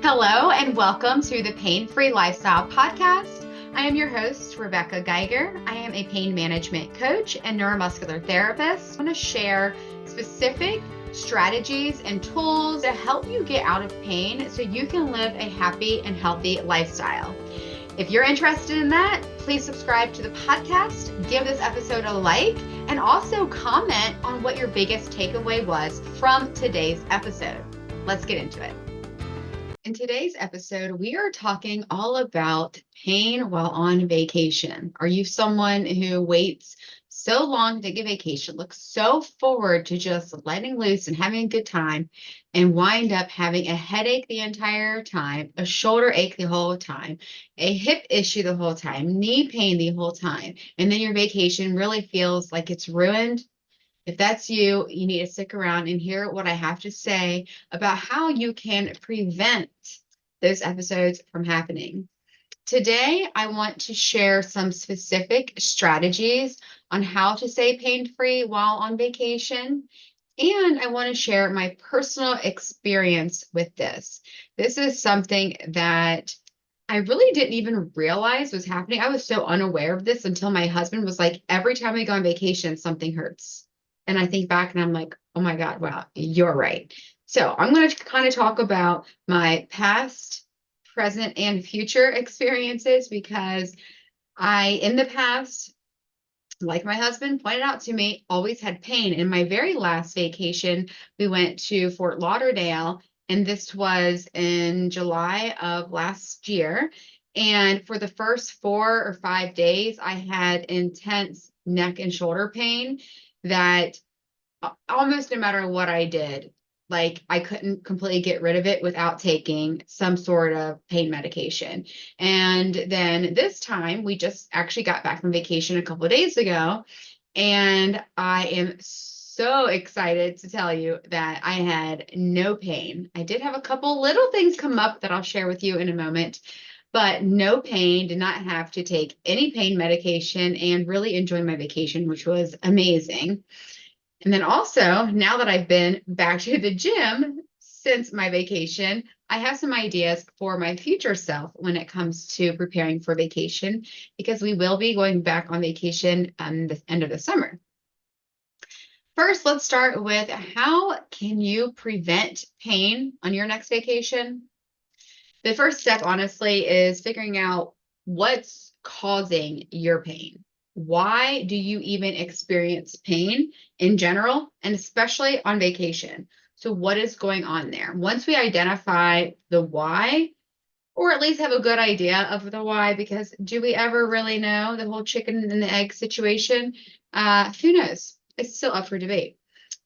Hello, and welcome to the Pain Free Lifestyle Podcast. I am your host, Rebecca Geiger. I am a pain management coach and neuromuscular therapist. I want to share specific strategies and tools to help you get out of pain so you can live a happy and healthy lifestyle. If you're interested in that, please subscribe to the podcast, give this episode a like, and also comment on what your biggest takeaway was from today's episode. Let's get into it. In today's episode, we are talking all about pain while on vacation. Are you someone who waits so long to get vacation, looks so forward to just letting loose and having a good time, and wind up having a headache the entire time, a shoulder ache the whole time, a hip issue the whole time, knee pain the whole time, and then your vacation really feels like it's ruined? If that's you, you need to stick around and hear what I have to say about how you can prevent those episodes from happening. Today, I want to share some specific strategies on how to stay pain-free while on vacation. And I want to share my personal experience with this. This is something that I really didn't even realize was happening. I was so unaware of this until my husband was like, every time we go on vacation, something hurts. And I think back and I'm like, oh my God, wow, you're right. So I'm going to kind of talk about my past, present, and future experiences because in the past, like my husband pointed out to me, always had pain. In my very last vacation, we went to Fort Lauderdale, and this was in July of last year. And for the first 4 or 5 days, I had intense neck and shoulder pain that almost no matter what I did, like I couldn't completely get rid of it without taking some sort of pain medication. And then this time we just actually got back from vacation a couple of days ago, and I am so excited to tell you that I had no pain. I did have a couple little things come up that I'll share with you in a moment, but no pain, did not have to take any pain medication, and really enjoyed my vacation, which was amazing. And then also, now that I've been back to the gym since my vacation, I have some ideas for my future self when it comes to preparing for vacation, because we will be going back on vacation the end of the summer. First, let's start with how can you prevent pain on your next vacation? The first step, honestly, is figuring out what's causing your pain. Why do you even experience pain in general, and especially on vacation? So what is going on there? Once we identify the why, or at least have a good idea of the why, because do we ever really know the whole chicken and the egg situation? Who knows? It's still up for debate.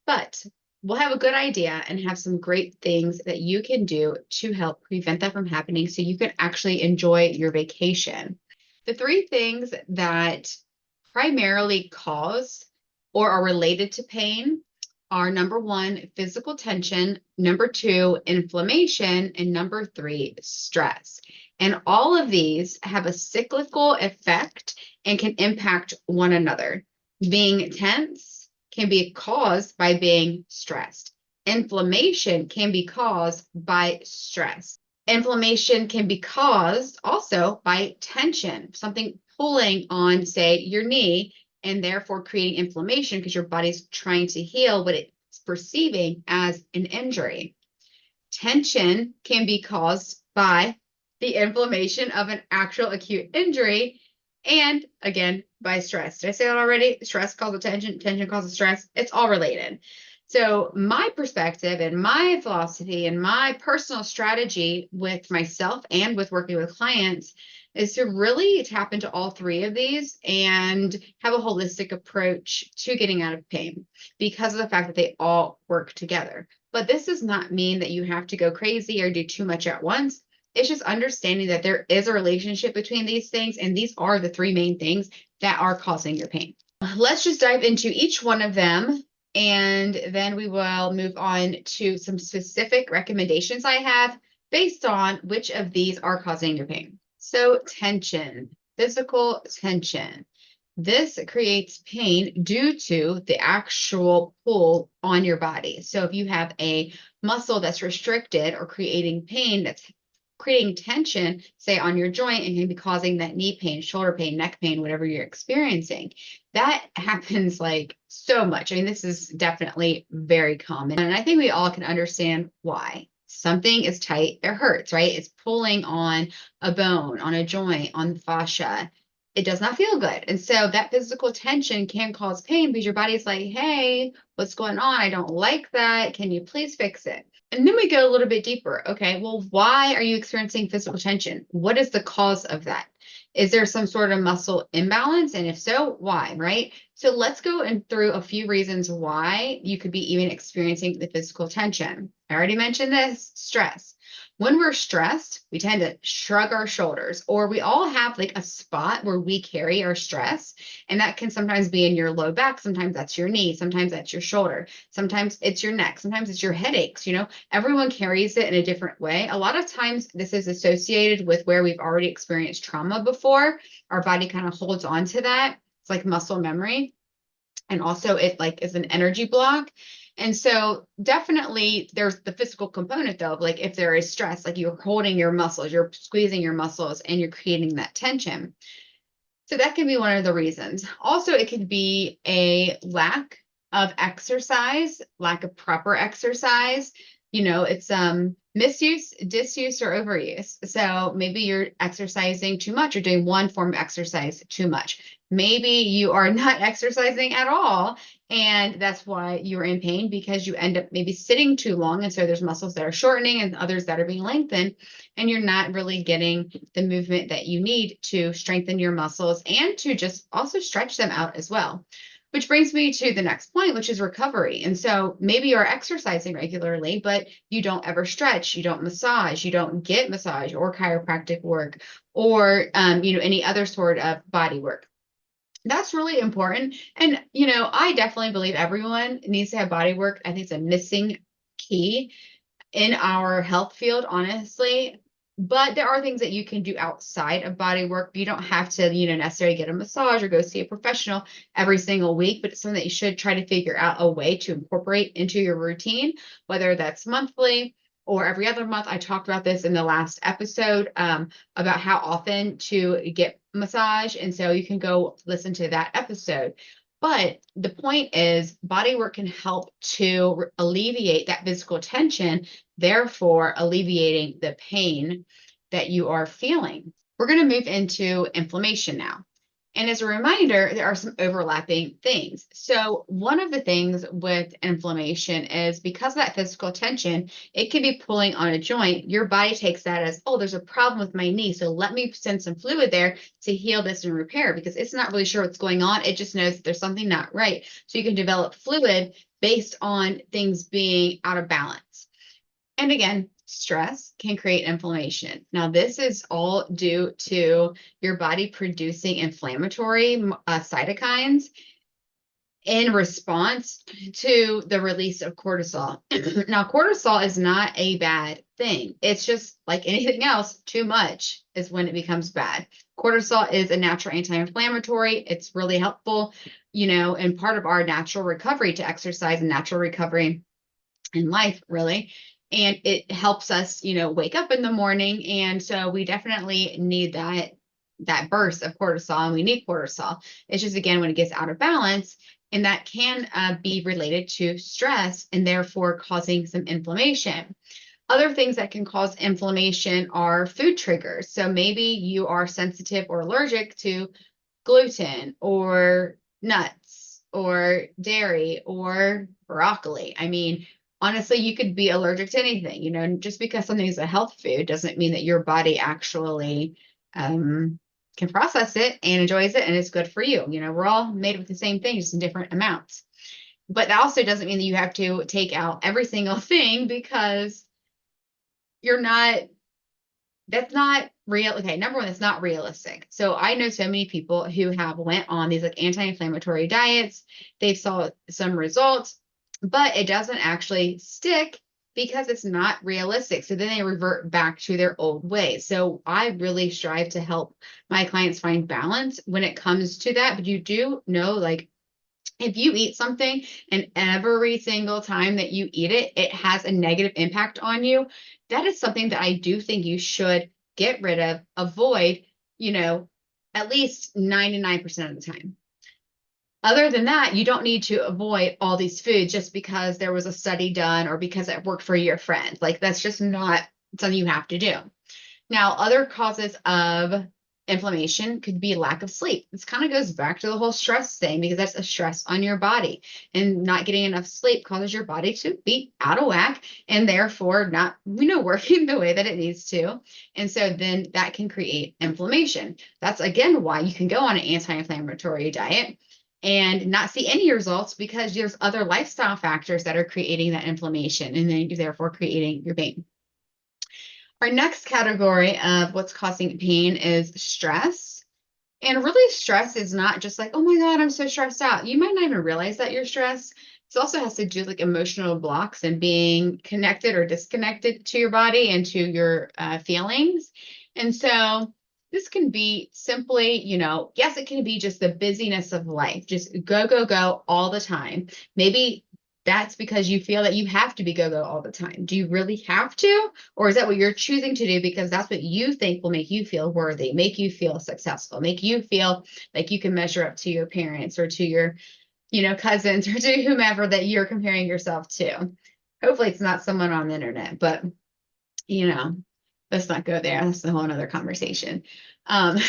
But we'll have a good idea and have some great things that you can do to help prevent that from happening so you can actually enjoy your vacation. The 3 things that primarily cause or are related to pain are number 1, physical tension, number 2, inflammation, and number 3, stress. And all of these have a cyclical effect and can impact one another. Being tense can be caused by being stressed. Inflammation can be caused by stress. Inflammation can be caused also by tension, something pulling on, say, your knee, and therefore creating inflammation because your body's trying to heal what it's perceiving as an injury. Tension can be caused by the inflammation of an actual acute injury, and again, by stress. Did I say that already? Stress causes tension, tension causes stress. It's all related. So my perspective and my philosophy and my personal strategy with myself and with working with clients is to really tap into all 3 of these and have a holistic approach to getting out of pain because of the fact that they all work together. But this does not mean that you have to go crazy or do too much at once. It's just understanding that there is a relationship between these things, and these are the 3 main things that are causing your pain. Let's just dive into each one of them, and then we will move on to some specific recommendations I have based on which of these are causing your pain. So tension, physical tension. This creates pain due to the actual pull on your body. So if you have a muscle that's restricted or creating pain that's creating tension, say on your joint, and can be causing that knee pain, shoulder pain, neck pain, whatever you're experiencing. That happens like so much. I mean, this is definitely very common. And I think we all can understand why. Something is tight, it hurts, right? It's pulling on a bone, on a joint, on the fascia. It does not feel good. And so that physical tension can cause pain because your body's like, hey, what's going on? I don't like that. Can you please fix it? And then we go a little bit deeper. Okay, well, why are you experiencing physical tension? What is the cause of that? Is there some sort of muscle imbalance? And if so, why, right? So let's go through a few reasons why you could be even experiencing the physical tension. I already mentioned this, stress. When we're stressed, we tend to shrug our shoulders, or we all have like a spot where we carry our stress. And that can sometimes be in your low back. Sometimes that's your knee. Sometimes that's your shoulder. Sometimes it's your neck. Sometimes it's your headaches. Everyone carries it in a different way. A lot of times this is associated with where we've already experienced trauma before. Our body kind of holds on to that. It's like muscle memory. And also it like is an energy block. And so definitely there's the physical component though, of like if there is stress, like you're holding your muscles, you're squeezing your muscles and you're creating that tension. So that can be one of the reasons. Also, it could be a lack of exercise, lack of proper exercise. It's misuse, disuse, or overuse. So maybe you're exercising too much or doing one form of exercise too much. Maybe you are not exercising at all. And that's why you're in pain because you end up maybe sitting too long. And so there's muscles that are shortening and others that are being lengthened. And you're not really getting the movement that you need to strengthen your muscles and to just also stretch them out as well. Which brings me to the next point, which is recovery. And so maybe you're exercising regularly, but you don't ever stretch, you don't massage, you don't get massage or chiropractic work or, any other sort of body work. That's really important. And, I definitely believe everyone needs to have body work. I think it's a missing key in our health field, honestly. But there are things that you can do outside of body work. You don't have to, necessarily get a massage or go see a professional every single week, but it's something that you should try to figure out a way to incorporate into your routine, whether that's monthly or every other month. I talked about this in the last episode about how often to get massage. And so you can go listen to that episode. But the point is, body work can help to alleviate that physical tension, therefore alleviating the pain that you are feeling. We're going to move into inflammation now. And as a reminder, there are some overlapping things. So one of the things with inflammation is because of that physical tension, it can be pulling on a joint. Your body takes that as, oh, there's a problem with my knee. So let me send some fluid there to heal this and repair because it's not really sure what's going on. It just knows that there's something not right. So you can develop fluid based on things being out of balance. And again, stress can create inflammation. Now, this is all due to your body producing inflammatory cytokines in response to the release of cortisol. Now, cortisol is not a bad thing. It's just like anything else, too much is when it becomes bad. Cortisol is a natural anti-inflammatory. It's really helpful, and part of our natural recovery to exercise and natural recovery in life, really. And it helps us, wake up in the morning. And so we definitely need that burst of cortisol, and we need cortisol. It's just, again, when it gets out of balance, and that can be related to stress and therefore causing some inflammation. Other things that can cause inflammation are food triggers. So maybe you are sensitive or allergic to gluten or nuts or dairy or broccoli. I mean, honestly, you could be allergic to anything, just because something is a health food doesn't mean that your body actually can process it and enjoys it and it's good for you. We're all made of the same thing, just in different amounts. But that also doesn't mean that you have to take out every single thing because that's not real. Okay, number one, it's not realistic. So I know so many people who have went on these like anti-inflammatory diets. They saw some results, but it doesn't actually stick because it's not realistic. So then they revert back to their old ways. So I really strive to help my clients find balance when it comes to that. But you do know, like, If you eat something and every single time that you eat it, it has a negative impact on you, that is something that I do think you should get rid of, avoid, at least 99% of the time. Other than that, you don't need to avoid all these foods just because there was a study done or because it worked for your friend. Like, that's just not something you have to do. Now, other causes of inflammation could be lack of sleep. This kind of goes back to the whole stress thing, because that's a stress on your body, and not getting enough sleep causes your body to be out of whack and therefore not, working the way that it needs to. And so then that can create inflammation. That's again why you can go on an anti-inflammatory diet and not see any results, because there's other lifestyle factors that are creating that inflammation and then therefore creating your pain. Our next category of what's causing pain is stress. And really, stress is not just like, oh my God, I'm so stressed out. You might not even realize that you're stressed. It also has to do with like emotional blocks and being connected or disconnected to your body and to your feelings. And so this can be simply, yes, it can be just the busyness of life, just go, go, go all the time. Maybe that's because you feel that you have to be go, go all the time. Do you really have to? Or is that what you're choosing to do because that's what you think will make you feel worthy, make you feel successful, make you feel like you can measure up to your parents or to your, cousins or to whomever that you're comparing yourself to? Hopefully it's not someone on the internet, but let's not go there. That's a whole other conversation. Um,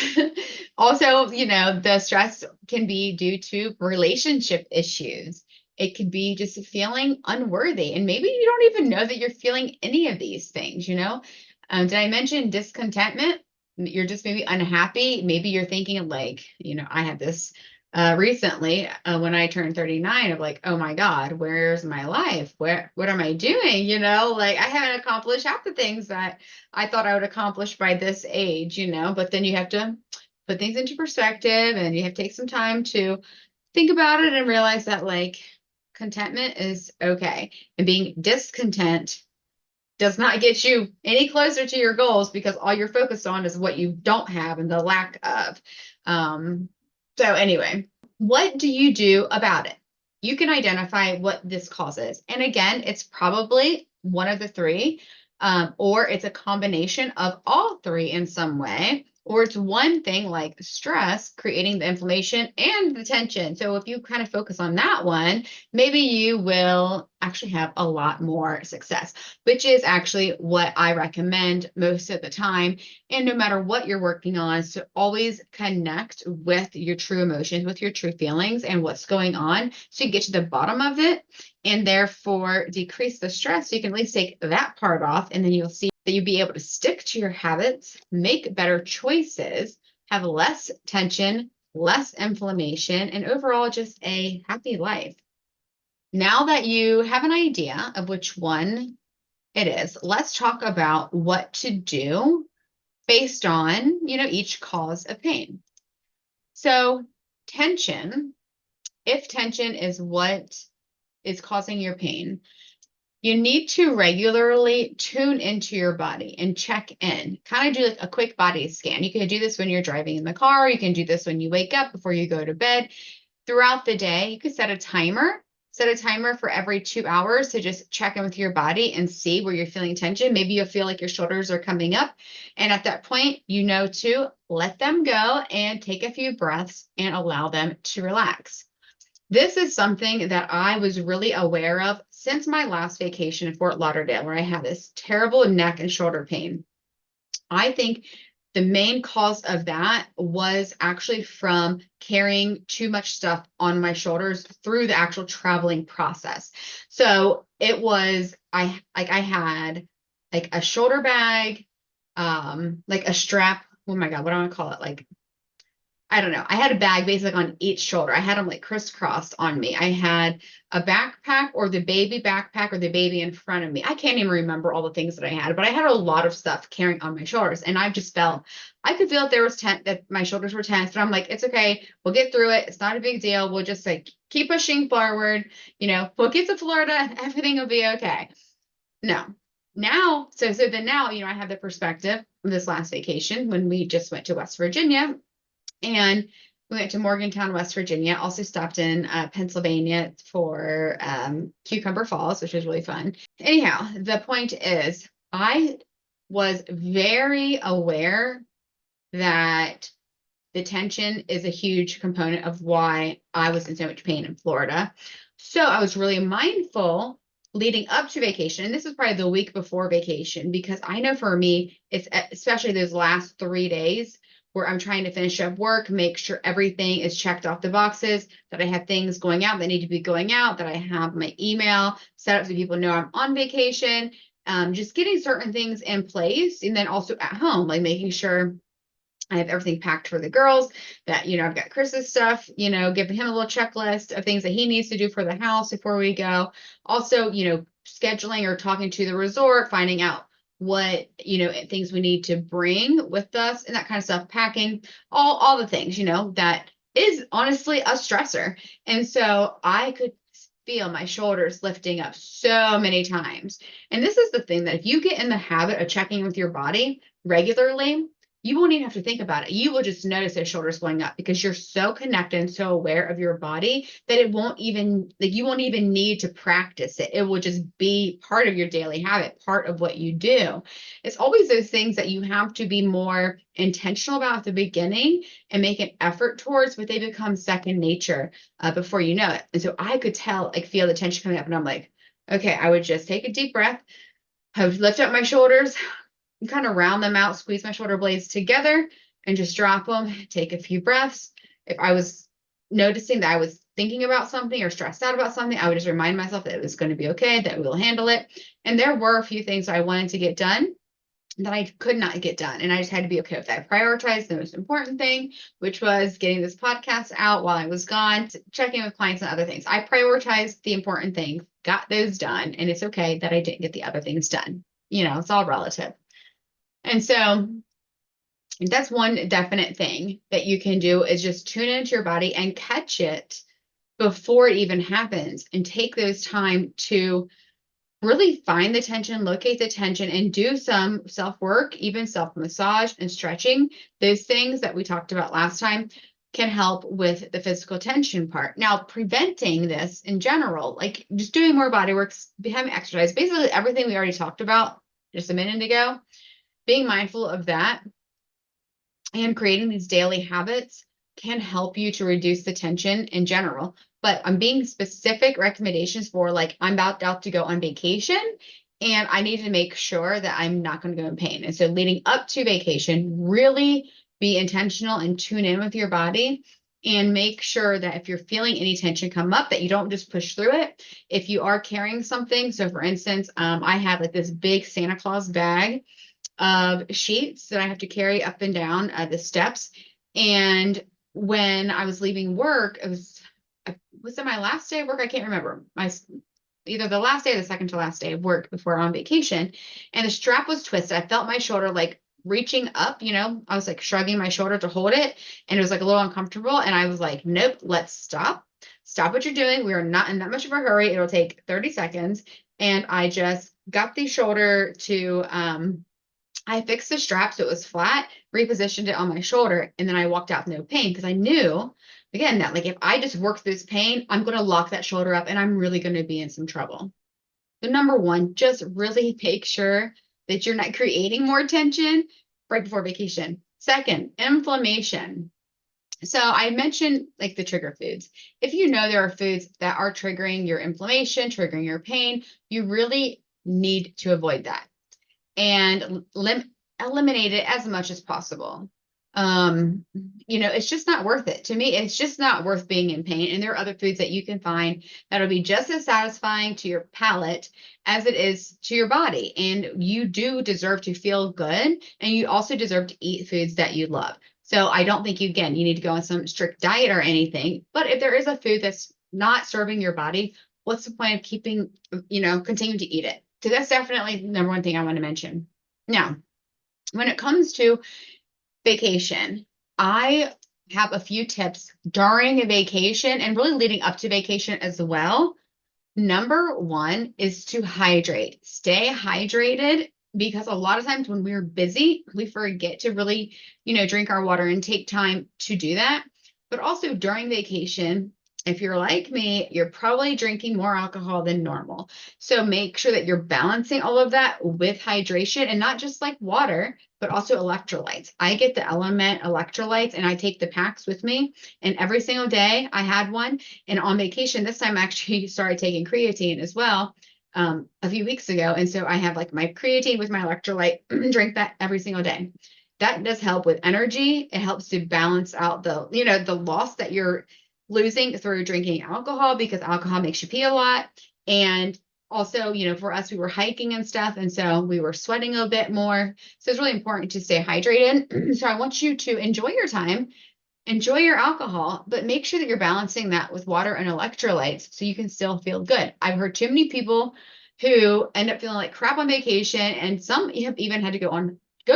Also, the stress can be due to relationship issues. It could be just feeling unworthy. And maybe you don't even know that you're feeling any of these things, Did I mention discontentment? You're just maybe unhappy. Maybe you're thinking like, I had this recently when I turned 39 of like, oh my God, where's my life? What am I doing? Like I haven't accomplished half the things that I thought I would accomplish by this age, but then you have to put things into perspective and you have to take some time to think about it and realize that like contentment is okay. And being discontent does not get you any closer to your goals, because all you're focused on is what you don't have and the lack of. So anyway, what do you do about it? You can identify what this causes. And again, it's probably one of the three, or it's a combination of all three in some way, or it's one thing like stress creating the inflammation and the tension. So if you kind of focus on that one, maybe you will actually have a lot more success, which is actually what I recommend most of the time. And no matter what you're working on, so always connect with your true emotions, with your true feelings and what's going on, so you get to the bottom of it and therefore decrease the stress. So you can at least take that part off, and then you'll see that you'll be able to stick to your habits, make better choices, have less tension, less inflammation, and overall just a happy life. Now that you have an idea of which one it is, let's talk about what to do based on, each cause of pain. So tension, if tension is what is causing your pain, you need to regularly tune into your body and check in. Kind of do like a quick body scan. You can do this when you're driving in the car. You can do this when you wake up, before you go to bed. Throughout the day, you could set a timer. Set a timer for every 2 hours to just check in with your body and see where you're feeling tension. Maybe you'll feel like your shoulders are coming up. And at that point, to let them go and take a few breaths and allow them to relax. This is something that I was really aware of since my last vacation in Fort Lauderdale, where I had this terrible neck and shoulder pain. I think the main cause of that was actually from carrying too much stuff on my shoulders through the actual traveling process. So it was, I had like a shoulder bag, like a strap. Oh my God, what do I want to call it? Like, I don't know. I had a bag basically on each shoulder. I had them like crisscrossed on me. I had a backpack, or the baby backpack, or the baby in front of me. I can't even remember all the things that I had, but I had a lot of stuff carrying on my shoulders. And I just felt, I could feel that there was that my shoulders were tense, but I'm like, it's okay. We'll get through it. It's not a big deal. We'll just like keep pushing forward. We'll get to Florida. Everything will be okay. No. Now, so then now, I have the perspective of this last vacation when we just went to West Virginia. And We went to Morgantown, West Virginia, also stopped in Pennsylvania for Cucumber Falls, which was really fun. Anyhow, the point is, I was very aware that the tension is a huge component of why I was in so much pain in Florida. So I was really mindful leading up to vacation. And this is probably the week before vacation, because I know for me, it's especially those last 3 days where I'm trying to finish up work, make sure everything is checked off the boxes, that I have things going out that need to be going out, that I have my email set up so people know I'm on vacation, just getting certain things in place. And then also at home, like making sure I have everything packed for the girls, that, I've got Chris's stuff, giving him a little checklist of things that he needs to do for the house before we go. Also, scheduling or talking to the resort, finding out what, things we need to bring with us and that kind of stuff, packing, all the things, that is honestly a stressor. And so I could feel my shoulders lifting up so many times. And this is the thing, that if you get in the habit of checking with your body regularly, you won't even have to think about it. You will just notice those shoulders going up because you're so connected and so aware of your body that it won't even, like, you won't even need to practice it. It will just be part of your daily habit, part of what you do. It's always those things that you have to be more intentional about at the beginning and make an effort towards, but they become second nature before you know it. And so I could feel the tension coming up, and I'm like, okay, I would just take a deep breath, I would lift up my shoulders, kind of round them out, squeeze my shoulder blades together, and just drop them, take a few breaths. If I was noticing that I was thinking about something or stressed out about something, I would just remind myself that it was going to be okay, that we'll handle it. And there were a few things I wanted to get done that I could not get done. And I just had to be okay with that. I prioritized the most important thing, which was getting this podcast out while I was gone, checking with clients and other things. I prioritized the important things, got those done, and it's okay that I didn't get the other things done. It's all relative. And so that's one definite thing that you can do, is just tune into your body and catch it before it even happens, and take those time to really find the tension, locate the tension, and do some self-work, even self-massage and stretching. Those things that we talked about last time can help with the physical tension part. Now, preventing this in general, like just doing more body work, having exercise, basically everything we already talked about just a minute ago, being mindful of that and creating these daily habits can help you to reduce the tension in general. But I'm being specific recommendations for, like, I'm about to go on vacation and I need to make sure that I'm not going to go in pain. And so leading up to vacation, really be intentional and tune in with your body, and make sure that if you're feeling any tension come up, that you don't just push through it. If you are carrying something, so for instance, I had like this big Santa Claus bag of sheets that I have to carry up and down the steps. And when I was leaving work, was it my last day of work? I can't remember. Either the last day or the second to last day of work before on vacation. And the strap was twisted. I felt my shoulder like reaching up, I was like shrugging my shoulder to hold it. And it was like a little uncomfortable. And I was like, nope, let's stop. Stop what you're doing. We are not in that much of a hurry. It'll take 30 seconds. And I just got the shoulder to, I fixed the strap so it was flat, repositioned it on my shoulder, and then I walked out with no pain, because I knew, again, that like if I just work through this pain, I'm going to lock that shoulder up and I'm really going to be in some trouble. So number one, just really make sure that you're not creating more tension right before vacation. Second, inflammation. So I mentioned like the trigger foods. If you know there are foods that are triggering your inflammation, triggering your pain, you really need to avoid that and eliminate it as much as possible. It's just not worth it. To me, it's just not worth being in pain. And there are other foods that you can find that'll be just as satisfying to your palate as it is to your body. And you do deserve to feel good. And you also deserve to eat foods that you love. So I don't think you need to go on some strict diet or anything. But if there is a food that's not serving your body, what's the point of continuing to eat it? So that's definitely the number one thing I want to mention. Now, when it comes to vacation, I have a few tips during a vacation and really leading up to vacation as well. Number one is to hydrate. Stay hydrated, because a lot of times when we're busy, we forget to really, drink our water and take time to do that. But also during vacation, if you're like me, you're probably drinking more alcohol than normal. So make sure that you're balancing all of that with hydration, and not just like water, but also electrolytes. I get the Element electrolytes and I take the packs with me. And every single day I had one. And on vacation, this time I actually started taking creatine as well, a few weeks ago. And so I have like my creatine with my electrolyte, drink that every single day. That does help with energy. It helps to balance out the loss that you're losing through drinking alcohol, because alcohol makes you pee a lot. And also, for us, we were hiking and stuff. And so we were sweating a bit more. So it's really important to stay hydrated. So I want you to enjoy your time, enjoy your alcohol, but make sure that you're balancing that with water and electrolytes so you can still feel good. I've heard too many people who end up feeling like crap on vacation, and some have even had to go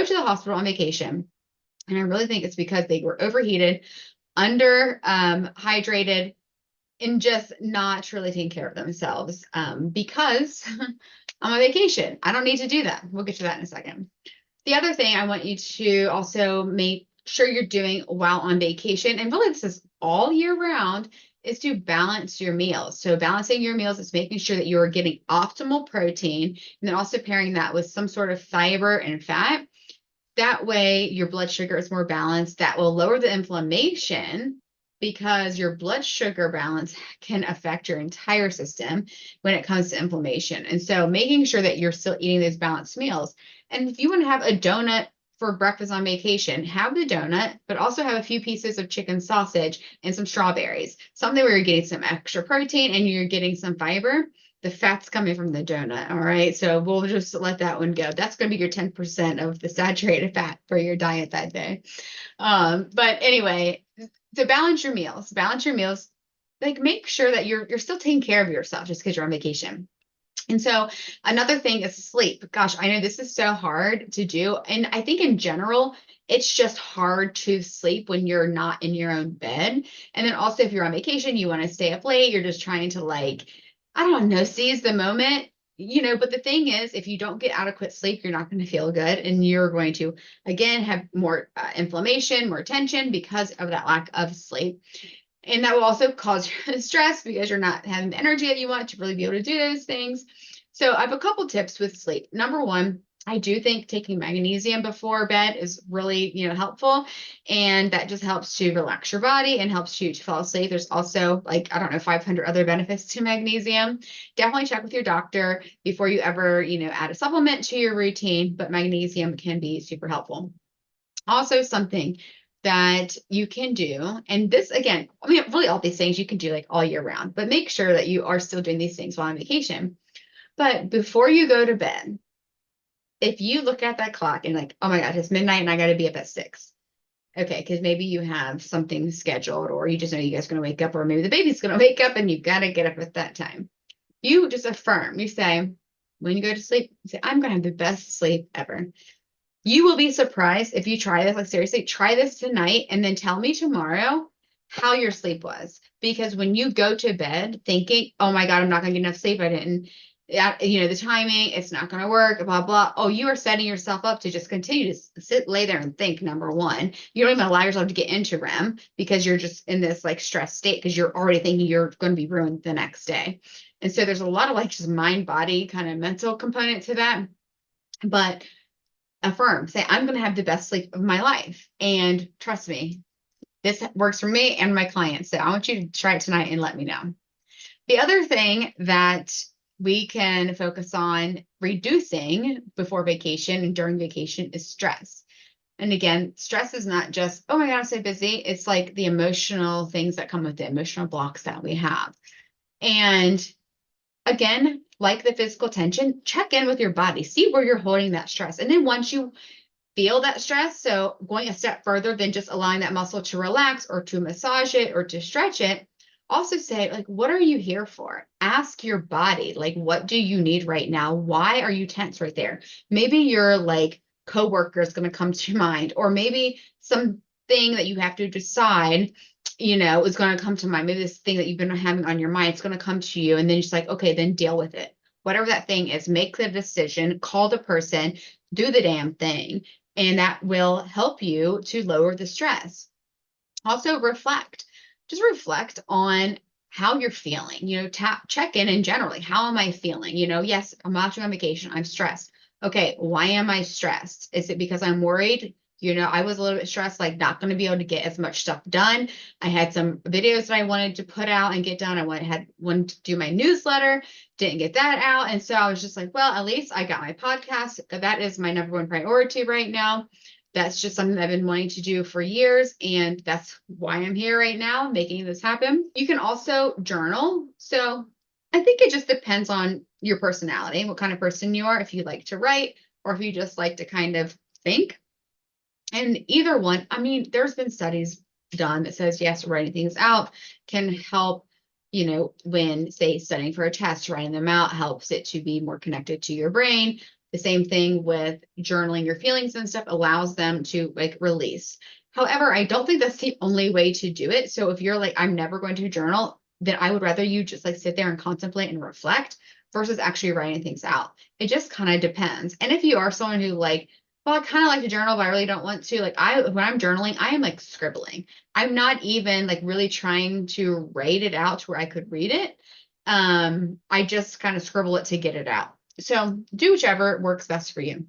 to the hospital on vacation. And I really think it's because they were overheated, under hydrated, and just not really taking care of themselves, because I'm on vacation. I don't need to do that. We'll get to that in a second. The other thing I want you to also make sure you're doing while on vacation, and really this is all year round, is to balance your meals. So balancing your meals is making sure that you are getting optimal protein, and then also pairing that with some sort of fiber and fat. That way your blood sugar is more balanced. That will lower the inflammation, because your blood sugar balance can affect your entire system when it comes to inflammation. And so making sure that you're still eating those balanced meals. And if you want to have a donut for breakfast on vacation, have the donut, but also have a few pieces of chicken sausage and some strawberries, something where you're getting some extra protein and you're getting some fiber. The fat's coming from the donut. All right. So we'll just let that one go. That's going to be your 10% of the saturated fat for your diet that day. But anyway, to balance your meals, like make sure that you're still taking care of yourself just because you're on vacation. And so another thing is sleep. Gosh, I know this is so hard to do. And I think in general, it's just hard to sleep when you're not in your own bed. And then also if you're on vacation, you want to stay up late, you're just trying to I don't know, seize the moment. But the thing is, if you don't get adequate sleep, you're not going to feel good. And you're going to, again, have more inflammation, more tension because of that lack of sleep. And that will also cause stress because you're not having the energy that you want to really be able to do those things. So I have a couple tips with sleep. Number one, I do think taking magnesium before bed is really, helpful. And that just helps to relax your body and helps you to fall asleep. There's also 500 other benefits to magnesium. Definitely check with your doctor before you ever, add a supplement to your routine, but magnesium can be super helpful. Also something that you can do, and this again, really all these things you can do all year round, but make sure that you are still doing these things while on vacation. But before you go to bed, if you look at that clock and oh my God, it's midnight and I got to be up at 6. Okay, because maybe you have something scheduled, or you just know you guys are going to wake up, or maybe the baby's going to wake up and you got to get up at that time. You just affirm, you say, when you go to sleep, you say, I'm going to have the best sleep ever. You will be surprised if you try this. Seriously, try this tonight and then tell me tomorrow how your sleep was. Because when you go to bed thinking, oh my God, I'm not going to get enough sleep, I didn't, the timing, it's not going to work, blah, blah. Oh, you are setting yourself up to just continue to lay there and think, number one. You don't even allow yourself to get into REM because you're just in this stress state because you're already thinking you're going to be ruined the next day. And so there's a lot of just mind, body kind of mental component to that. But affirm, say, I'm going to have the best sleep of my life. And trust me, this works for me and my clients. So I want you to try it tonight and let me know. The other thing that we can focus on reducing before vacation and during vacation is stress. And again, stress is not just, oh my God, I'm so busy. It's the emotional things that come with the emotional blocks that we have. And again, like the physical tension, check in with your body, see where you're holding that stress. And then once you feel that stress, so going a step further than just allowing that muscle to relax or to massage it or to stretch it, also say, what are you here for? Ask your body, what do you need right now? Why are you tense right there? Maybe your coworker is going to come to mind, or maybe something that you have to decide is going to come to mind. Maybe this thing that you've been having on your mind, it's going to come to you. And then you're just okay, then deal with it. Whatever that thing is, make the decision, call the person, do the damn thing. And that will help you to lower the stress. Also reflect. Just reflect on how you're feeling. Check in generally. How am I feeling? Yes, I'm actually on vacation. I'm stressed. Okay, why am I stressed? Is it because I'm worried? I was a little bit stressed, like not going to be able to get as much stuff done. I had some videos that I wanted to put out and get done. I wanted to do my newsletter, didn't get that out. And so I was just like, well, at least I got my podcast. That is my number one priority right now. That's just something I've been wanting to do for years. And that's why I'm here right now, making this happen. You can also journal. So I think it just depends on your personality, what kind of person you are, if you like to write or if you just like to kind of think. And either one, I mean, there's been studies done that says, yes, writing things out can help, when, say, studying for a test, writing them out helps it to be more connected to your brain. The same thing with journaling your feelings and stuff allows them to like release. However, I don't think that's the only way to do it. So if you're like, I'm never going to journal, then I would rather you just like sit there and contemplate and reflect versus actually writing things out. It just kind of depends. And if you are someone who like, well, I kind of like to journal, but I really don't want to. Like when I'm journaling, I am like scribbling. I'm not even like really trying to write it out to where I could read it. I just kind of scribble it to get it out. So do whichever works best for you.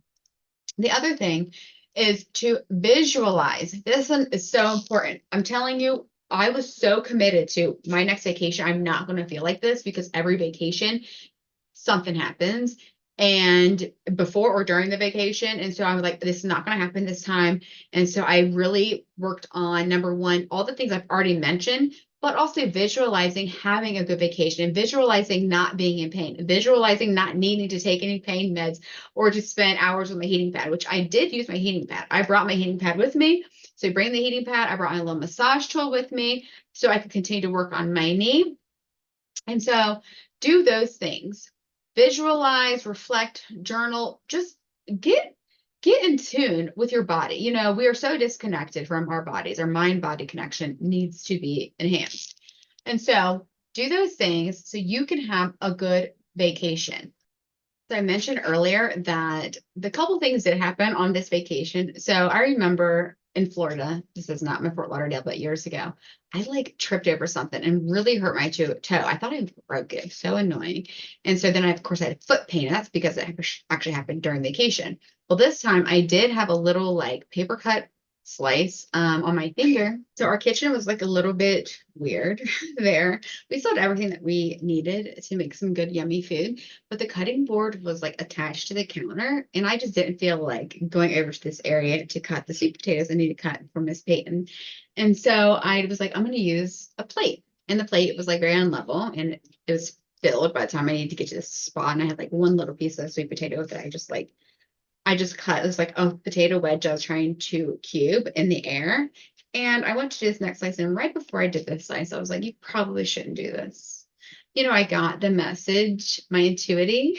The other thing is to visualize. This one is so important. I'm telling you, I was so committed to my next vacation. I'm not going to feel like this because every vacation something happens and before or during the vacation. And so I was like, this is not going to happen this time. And so I really worked on number one, all the things I've already mentioned, but also visualizing having a good vacation and visualizing not being in pain, visualizing not needing to take any pain meds or to spend hours with my heating pad, which I did use my heating pad. I brought my heating pad with me. So bring the heating pad. I brought my little massage tool with me so I could continue to work on my knee. And so do those things. Visualize, reflect, journal, just get in tune with your body. We are so disconnected from our bodies. Our mind-body connection needs to be enhanced. And so do those things so you can have a good vacation. So I mentioned earlier that the couple things did happen on this vacation. So I remember in Florida, this is not my Fort Lauderdale, but years ago, I like tripped over something and really hurt my toe. I thought I broke it. So annoying. And so then of course I had foot pain. And that's because it actually happened during vacation. Well, this time I did have a little like paper cut slice on my finger. So our kitchen was like a little bit weird there. We still had everything that we needed to make some good, yummy food, but the cutting board was like attached to the counter. And I just didn't feel like going over to this area to cut the sweet potatoes I need to cut for Miss Peyton. And so I was like, I'm going to use a plate. And the plate was like very unlevel and it was filled by the time I needed to get to this spot. And I had like one little piece of sweet potato that I just cut. It was like a potato wedge I was trying to cube in the air. And I went to do this next slice. And right before I did this slice, I was like, you probably shouldn't do this. I got the message, my intuitive,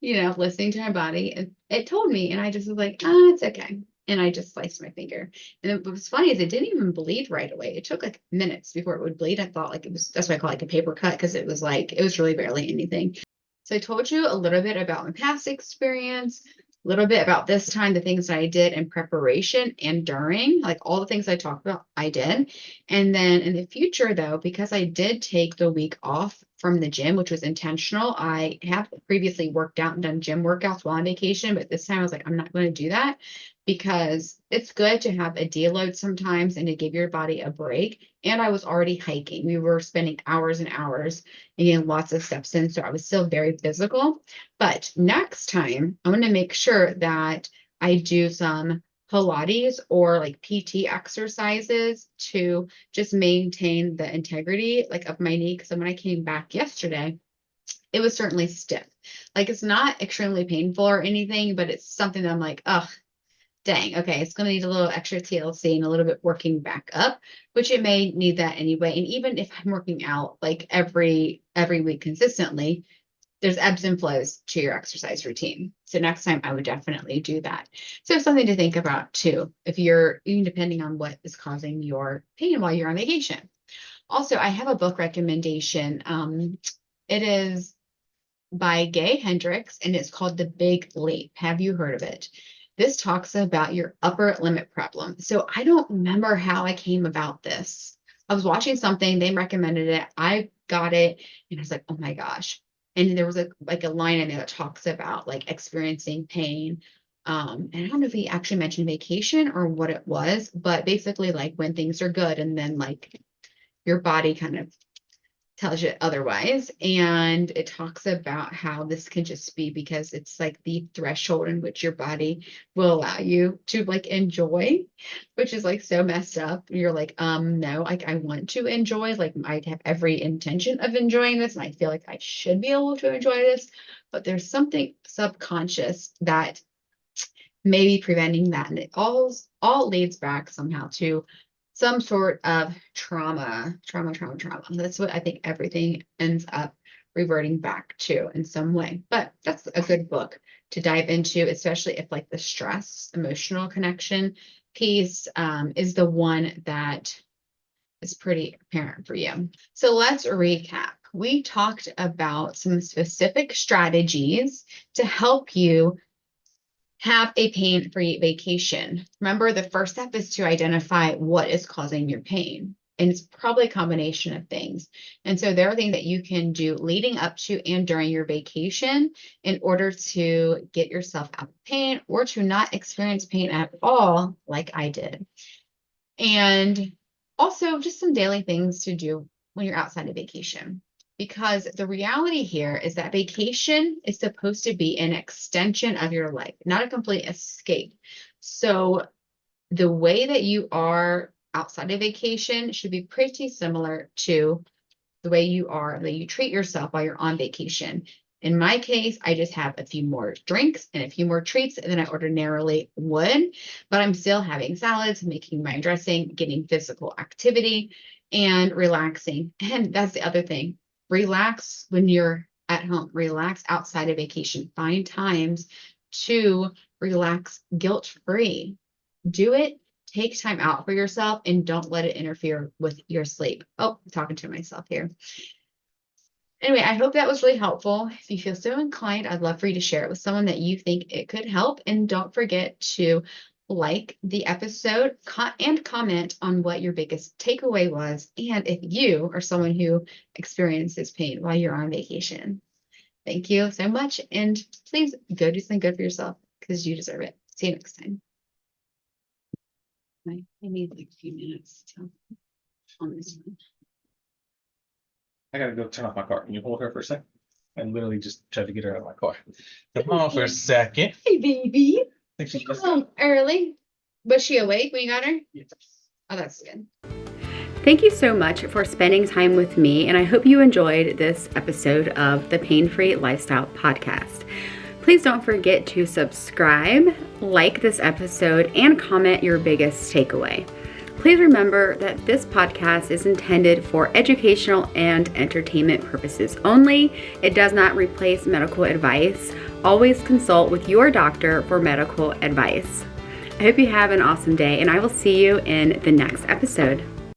listening to my body. It told me, and I just was like, oh, it's okay. And I just sliced my finger. And what was funny is it didn't even bleed right away. It took like minutes before it would bleed. I thought like that's why I call it like a paper cut, because it was really barely anything. So I told you a little bit about my past experience, a little bit about this time, the things that I did in preparation and during, like all the things I talked about, I did. And then in the future, though, because I did take the week off from the gym, which was intentional, I have previously worked out and done gym workouts while on vacation, but this time I was like, I'm not going to do that because it's good to have a deload sometimes and to give your body a break. And I was already hiking. We were spending hours and hours and getting lots of steps in. So I was still very physical. But next time, I want to make sure that I do some Pilates or like PT exercises to just maintain the integrity like of my knee. Because when I came back yesterday, it was certainly stiff. Like it's not extremely painful or anything, but it's something that I'm like, oh, dang, okay, it's going to need a little extra TLC and a little bit working back up, which it may need that anyway. And even if I'm working out like every week consistently, there's ebbs and flows to your exercise routine. So next time I would definitely do that. So something to think about too, if you're even depending on what is causing your pain while you're on vacation. Also, I have a book recommendation. It is by Gay Hendricks and it's called The Big Leap. Have you heard of it? This talks about your upper limit problem. So I don't remember how I came about this. I was watching something, they recommended it. I got it and I was like, oh my gosh. And there was a line in there that talks about like experiencing pain. And I don't know if he actually mentioned vacation or what it was, but basically like when things are good and then like your body kind of tells you otherwise. And it talks about how this can just be because it's like the threshold in which your body will allow you to like enjoy, which is like so messed up. You're like, no, like I want to enjoy, like I have every intention of enjoying this. And I feel like I should be able to enjoy this, but there's something subconscious that may be preventing that. And it all leads back somehow to some sort of trauma. That's what I think everything ends up reverting back to in some way. But that's a good book to dive into, especially if like the stress, emotional connection piece is the one that is pretty apparent for you. So let's recap. We talked about some specific strategies to help you have a pain-free vacation. Remember, the first step is to identify what is causing your pain. And it's probably a combination of things. And so there are things that you can do leading up to and during your vacation in order to get yourself out of pain or to not experience pain at all, like I did. And also just some daily things to do when you're outside of vacation. Because the reality here is that vacation is supposed to be an extension of your life, not a complete escape. So the way that you are outside of vacation should be pretty similar to the way you treat yourself while you're on vacation. In my case, I just have a few more drinks and a few more treats than I ordinarily would, but I'm still having salads, making my dressing, getting physical activity, and relaxing. And that's the other thing. Relax when you're at home, relax outside of vacation, find times to relax guilt-free. Do it, take time out for yourself, and don't let it interfere with your sleep. Oh, I'm talking to myself here. Anyway, I hope that was really helpful. If you feel so inclined, I'd love for you to share it with someone that you think it could help. And don't forget to like the episode and comment on what your biggest takeaway was. And if you are someone who experiences pain while you're on vacation. Thank you so much. And please go do something good for yourself because you deserve it. See you next time. I need like a few minutes to on this one. I gotta go turn off my car. Can you hold her for a second? I literally just tried to get her out of my car. Come on for a second. Hey, baby. Think she just Home early. Was she awake when you got her? Yes. Oh, that's good. Thank you so much for spending time with me, and I hope you enjoyed this episode of the Pain-Free Lifestyle Podcast. Please don't forget to subscribe, like this episode, and comment your biggest takeaway. Please remember that this podcast is intended for educational and entertainment purposes only. It does not replace medical advice. Always consult with your doctor for medical advice. I hope you have an awesome day, and I will see you in the next episode.